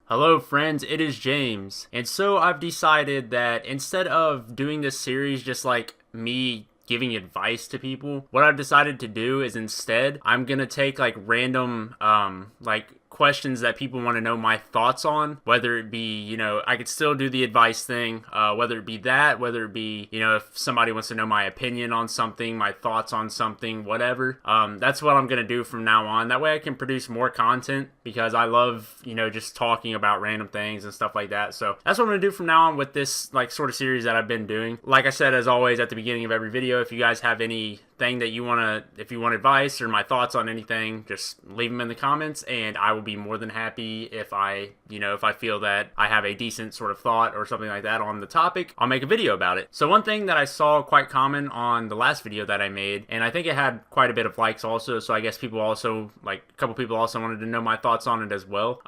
Hello friends, it is James. And so I've decided that instead of doing this series just like me giving advice to people, what I've decided to do is instead I'm gonna take like random questions that people want to know my thoughts on, whether it be, I could still do the advice thing, whether it be that, whether it be, if somebody wants to know my opinion on something, my thoughts on something, whatever. That's what I'm going to do from now on. That way I can produce more content because I love, just talking about random things and stuff like that. So that's what I'm going to do from now on with this like sort of series that I've been doing. Like I said, as always, at the beginning of every video, if you guys have anything that you want to, if you want advice or my thoughts on anything, just leave them in the comments and I will be more than happy if I feel that I have a decent sort of thought or something like that on the topic, I'll make a video about it. So one thing that I saw quite common on the last video that I made, and I think it had quite a bit of likes also, so I guess people also, like a couple people also wanted to know my thoughts on it as well,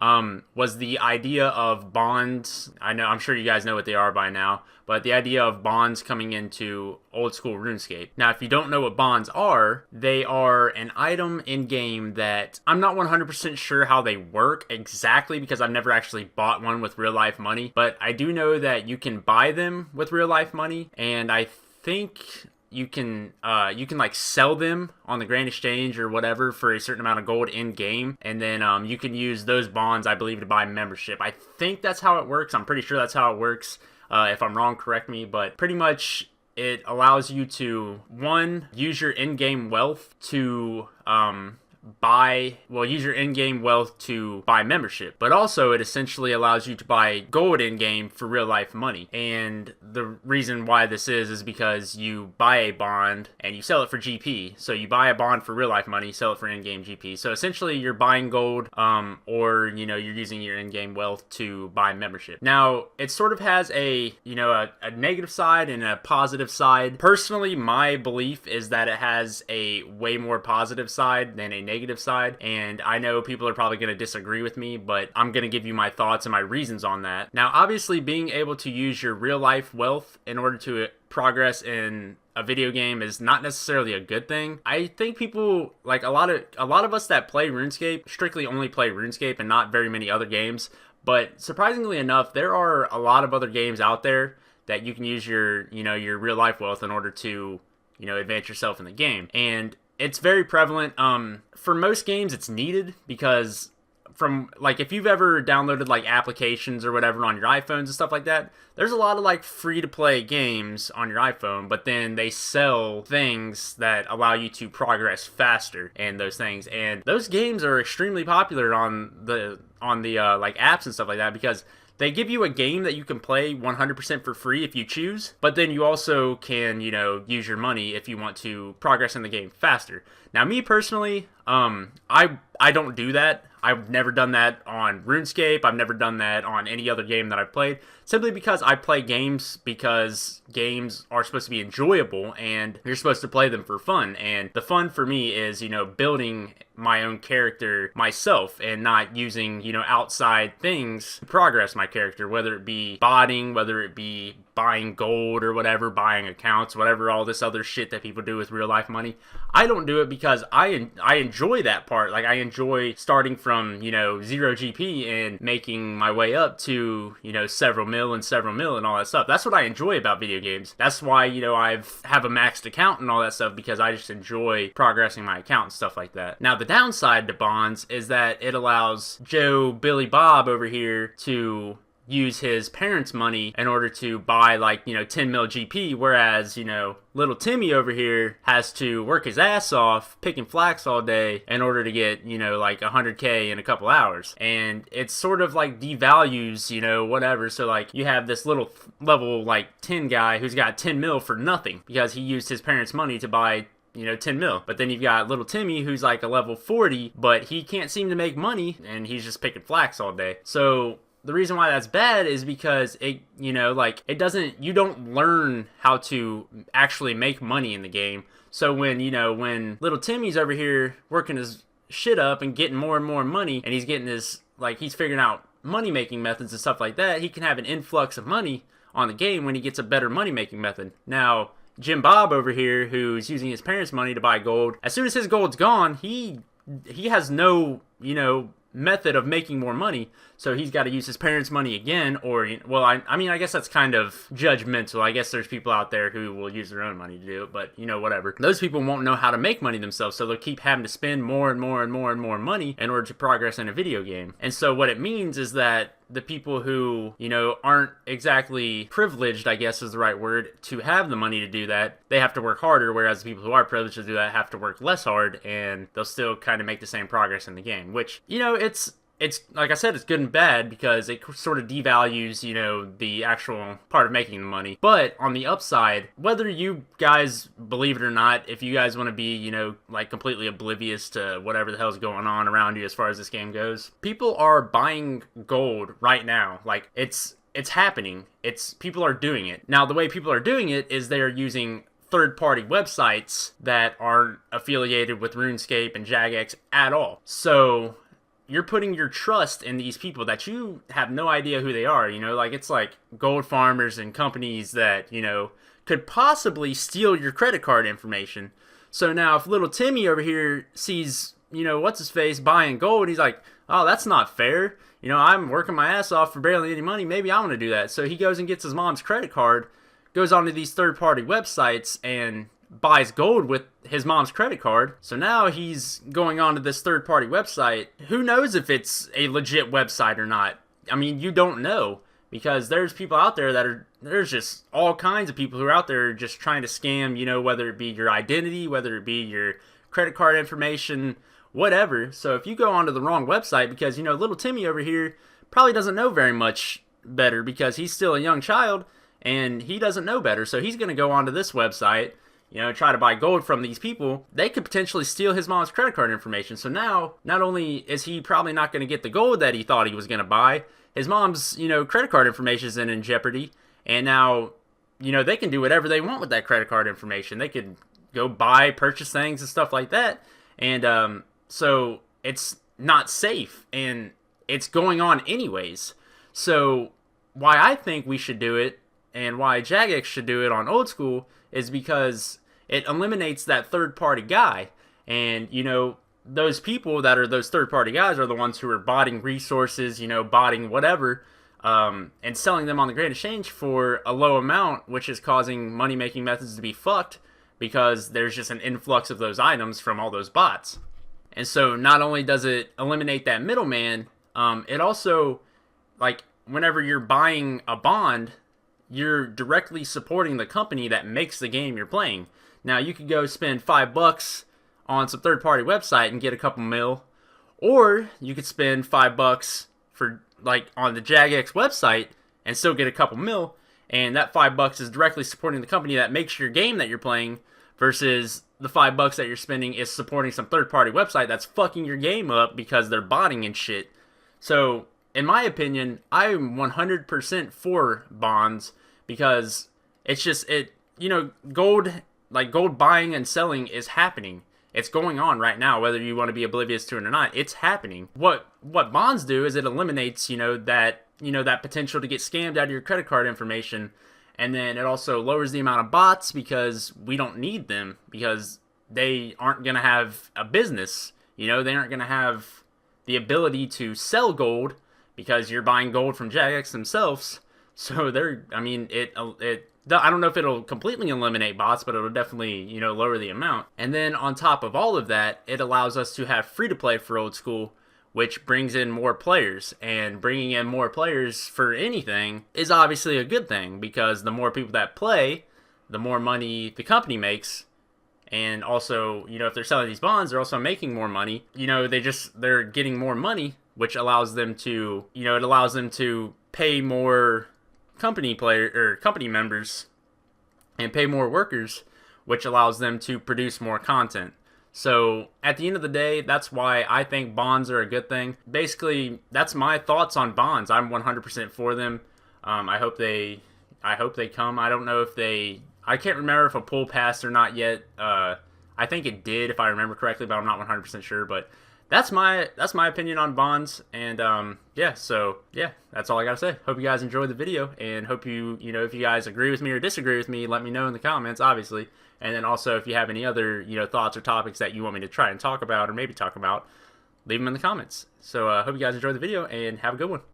was the idea of bonds. I'm sure you guys know what they are by now, but the idea of bonds coming into old school RuneScape. Now, if you don't know what bonds are, they are an item in game that I'm not 100% sure how they work exactly because I've never actually bought one with real life money, but I do know that you can buy them with real life money, and I think you can like sell them on the Grand Exchange or whatever for a certain amount of gold in game, and then you can use those bonds, I believe, to buy membership. I think that's how it works. I'm pretty sure that's how it works. If I'm wrong, correct me, but pretty much it allows you to, one, use your in-game wealth to use your in-game wealth to buy membership, but also it essentially allows you to buy gold in-game for real life money. And the reason why this is because you buy a bond and you sell it for GP. So you buy a bond for real life money, sell it for in-game GP. So essentially you're buying gold, or you're using your in-game wealth to buy membership. Now it sort of has a negative side and a positive side. Personally, my belief is that it has a way more positive side than a negative side, and I know people are probably going to disagree with me, but I'm going to give you my thoughts and my reasons on that. Now, obviously, being able to use your real life wealth in order to progress in a video game is not necessarily a good thing. I think people, like a lot of us that play RuneScape strictly only play RuneScape and not very many other games, but surprisingly enough, there are a lot of other games out there that you can use your your real life wealth in order to advance yourself in the game. And it's very prevalent. For most games, it's needed because if you've ever downloaded like applications or whatever on your iPhones and stuff like that, there's a lot of like free-to-play games on your iPhone, but then they sell things that allow you to progress faster in those things. And those games are extremely popular on the like apps and stuff like that because they give you a game that you can play 100% for free if you choose, but then you also can, use your money if you want to progress in the game faster. Now, me personally, I don't do that. I've never done that on RuneScape. I've never done that on any other game that I've played, simply because I play games because games are supposed to be enjoyable and you're supposed to play them for fun. And the fun for me is, building my own character myself and not using, outside things to progress my character, whether it be botting, whether it be buying gold or whatever, buying accounts, whatever, all this other shit that people do with real life money. I don't do it because I enjoy that part. Like, I enjoy starting from, 0 GP and making my way up to, several mil and all that stuff. That's what I enjoy about video games. That's why, I have a maxed account and all that stuff, because I just enjoy progressing my account and stuff like that. Now, the downside to bonds is that it allows Joe Billy Bob over here to use his parents' money in order to buy 10 mil GP, whereas little Timmy over here has to work his ass off picking flax all day in order to get 100k in a couple hours. And it sort of devalues whatever. So you have this little level 10 guy who's got 10 mil for nothing because he used his parents' money to buy 10 mil. But then you've got little Timmy who's a level 40, but he can't seem to make money and he's just picking flax all day. So the reason why that's bad is because it you don't learn how to actually make money in the game. So when little Timmy's over here working his shit up and getting more and more money, and he's getting his, he's figuring out money making methods and stuff like that, he can have an influx of money on the game when he gets a better money making method. Now, Jim Bob over here, who's using his parents' money to buy gold, as soon as his gold's gone, he has no, method of making more money, so he's got to use his parents' money again, or, well, I mean, I guess that's kind of judgmental. I guess there's people out there who will use their own money to do it, but, whatever. Those people won't know how to make money themselves, so they'll keep having to spend more and more and more and more money in order to progress in a video game. And so what it means is that the people who, aren't exactly privileged, I guess is the right word, to have the money to do that, they have to work harder, whereas the people who are privileged to do that have to work less hard, and they'll still kind of make the same progress in the game, which, it's like I said, it's good and bad because it sort of devalues, the actual part of making the money. But on the upside, whether you guys believe it or not, if you guys want to be, like completely oblivious to whatever the hell's going on around you as far as this game goes, people are buying gold right now. Like, it's happening. People are doing it. Now, the way people are doing it is they are using third-party websites that aren't affiliated with RuneScape and Jagex at all. So you're putting your trust in these people that you have no idea who they are, like it's like gold farmers and companies that, could possibly steal your credit card information. So now if little Timmy over here sees, what's his face buying gold, he's like, oh, that's not fair. I'm working my ass off for barely any money. Maybe I want to do that. So he goes and gets his mom's credit card, goes onto these third-party websites and buys gold with his mom's credit card. So now he's going on to this third-party website. Who knows if it's a legit website or not? I mean, you don't know, because there's people out there there's just all kinds of people who are out there just trying to scam, whether it be your identity, whether it be your credit card information, whatever. So if you go onto the wrong website, because, little Timmy over here probably doesn't know very much better because he's still a young child and he doesn't know better. So he's going to go onto this website, try to buy gold from these people. They could potentially steal his mom's credit card information. So now, not only is he probably not going to get the gold that he thought he was going to buy, his mom's, credit card information is in jeopardy. And now, they can do whatever they want with that credit card information. They could go purchase things and stuff like that. And so it's not safe. And it's going on anyways. So why I think we should do it, and why Jagex should do it on old school, is because it eliminates that third-party guy. And, those people that are those third-party guys are the ones who are botting resources, botting whatever, and selling them on the Grand Exchange for a low amount, which is causing money-making methods to be fucked because there's just an influx of those items from all those bots. And so not only does it eliminate that middleman, it also, like, whenever you're buying a bond, you're directly supporting the company that makes the game you're playing. Now, you could go spend $5 on some third-party website and get a couple mil, or you could spend $5 for, like, on the Jagex website and still get a couple mil, and that $5 is directly supporting the company that makes your game that you're playing, versus the $5 that you're spending is supporting some third-party website that's fucking your game up because they're botting and shit. So, in my opinion, I'm 100% for bonds, because it's just, gold buying and selling is happening. It's going on right now, whether you want to be oblivious to it or not. It's happening. What bonds do is it eliminates, that potential to get scammed out of your credit card information, and then it also lowers the amount of bots because we don't need them, because they aren't going to have a business. They aren't going to have the ability to sell gold because you're buying gold from Jagex themselves. So I don't know if it'll completely eliminate bots, but it'll definitely, lower the amount. And then on top of all of that, it allows us to have free-to-play for old school, which brings in more players. And bringing in more players for anything is obviously a good thing, because the more people that play, the more money the company makes. And also, if they're selling these bonds, they're also making more money. They're getting more money, which allows them to, pay more company members and pay more workers, which allows them to produce more content. So at the end of the day, that's why I think bonds are a good thing. Basically, that's my thoughts on bonds. I'm 100% for them. I hope they come. I don't know if I can't remember if a poll passed or not yet. I think it did, if I remember correctly, but I'm not 100% sure. But that's my opinion on bonds. And that's all I gotta say. Hope you guys enjoyed the video, and hope if you guys agree with me or disagree with me, let me know in the comments, obviously. And then also, if you have any other thoughts or topics that you want me to try and talk about, or maybe talk about, leave them in the comments. So I hope you guys enjoyed the video and have a good one.